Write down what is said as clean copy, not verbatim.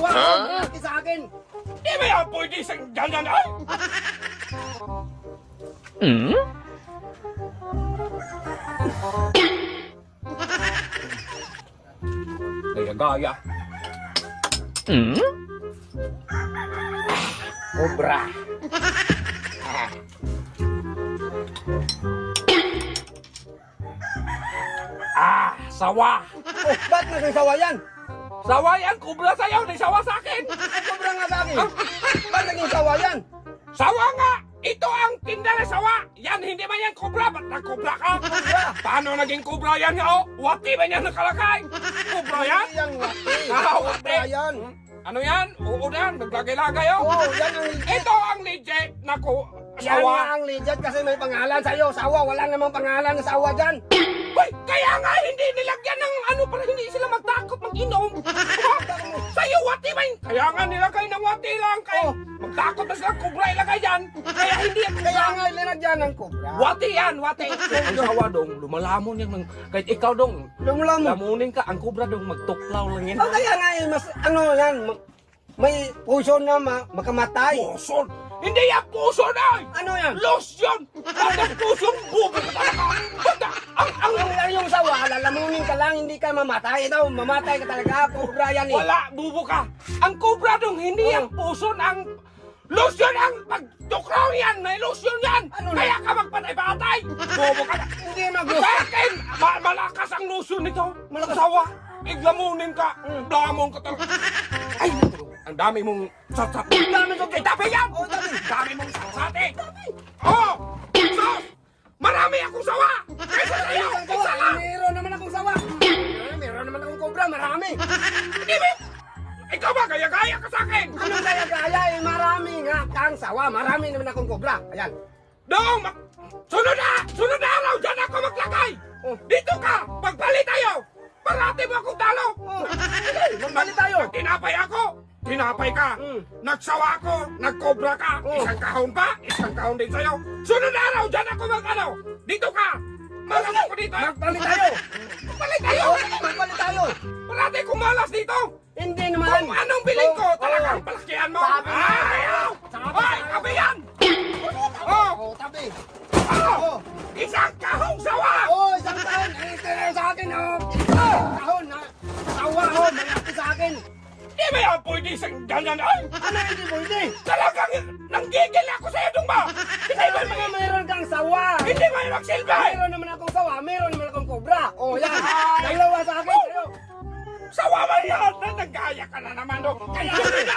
Malaki sa akin. Di ba yan pwede sa ganyan ay? Gaya-gaya. Cobra. Sawa. Oh, ba't naging sawa yan? Sawa yan, kubra sa'yo, di sawa sa akin. Ay, sobra nga sa akin. Ba't naging sawa yan? Sawa nga! Ito ang tinda ng sawa! Yan, hindi man yan kubra, ba't nag-kubra ka? Kubra. Paano naging kubra yan nga, oh? Wati ba yan nakalakay? Kubra yan? Hindi yan wati. Wati. Kubra yan. Ano yan? Oo yan, naglagay-lagay, oh. Oo, yan ang legit. Ito ang legit na Yan sawa. nga ang legit kasi may pangalan sa'yo. Sawa, wala namang pangalan na sawa dyan. Uy, kaya nga hindi nilagyan ng ano para hindi sila magtakot mag-inom. Sa'yo, wati ba yun? Kaya nga nilagay ng wati lang kay Oh. magtakot na sila kubra ilagay yan. Kaya hindi yan Kaya nga ilinagyan ng kubra. Wati yan, wati. Ang sawa dong, lumalamon yan. Kahit ikaw dong, Lumulam mo. lamunin ka. Ang kubra dong, magtuklaw lang yan. Oh, kaya nga mas ano yan, may puso na makamatay. Puson! Hindi yan puson ay! Ano yan? Lotion! Bakit puson? Bubo ka talaga! Banda! Yung sawa, lalamunin ka lang, hindi ka mamatay. Ito, mamatay ka talaga. Kubra yan eh. Wala, bubo ka! Ang kubra dong, hindi yan puson. Ang lotion ang pagtuklaw yan! May lotion yan! Ano Kaya ka magpatay-patay! Bubo ka na! Hindi Sa mag-gusto. akin, malakas ang lotion nito. Malakas sawa. Iglamunin ka. Lamon ka talaga. Ay, ang dami mong satsat. Ang dami mong itabi yan. Oh, dami. Dami mong satsate. Oh, sos. Marami akong sawa. Kaysa sa'yo, isa lang. Meron naman akong sawa. Meron naman akong kubra, marami. Hindi ba? Ikaw ba, gaya-gaya ka sa akin? Ano kaya eh, marami nga kang sawa. Marami naman akong kubra. Ayan. Dong, sunod na araw, dyan ako maglagay. Oh. Dito ka, pagpalit tayo. Parati mo akong talo. Oh, sige, magbalik tayo. Tinapay ako. Tinapay ka. Nagsawa ako. Nagkobra ka. Isang kahon pa. Isang kahon din sa'yo. Sunod na araw, dyan ako mag-ano. Dito ka. Malas ako dito. Magpalit tayo. Magpalit tayo. Magpalit tayo. Parati kong malas dito. Hindi naman. Kung anong bilhin ko, Oh, talagang oh. palakihan mo. Sabi mo. Ayaw. Sabi Hoy, mo. kape yan. Oh, Oh, tabi. oh. Isang kahong sawa. Oh, isang taon. Ito na sa akin, oh. Taon na. Sawa, oh. Malaki sa akin. Di ba yan pwede sa ganyan? Ay, Ano hindi pwede? talagang nanggigil ako sa'yo dong ba? Hindi ba Mga mayroon kang sawa. Hindi ba yung magsilbi? Mayroon naman akong sawa. Mayroon naman akong kobra. Oh, yan. Dalawa sa akin. Sa'yo. Sawa ba yan? Nagaya ka na naman do. Kaya sunod na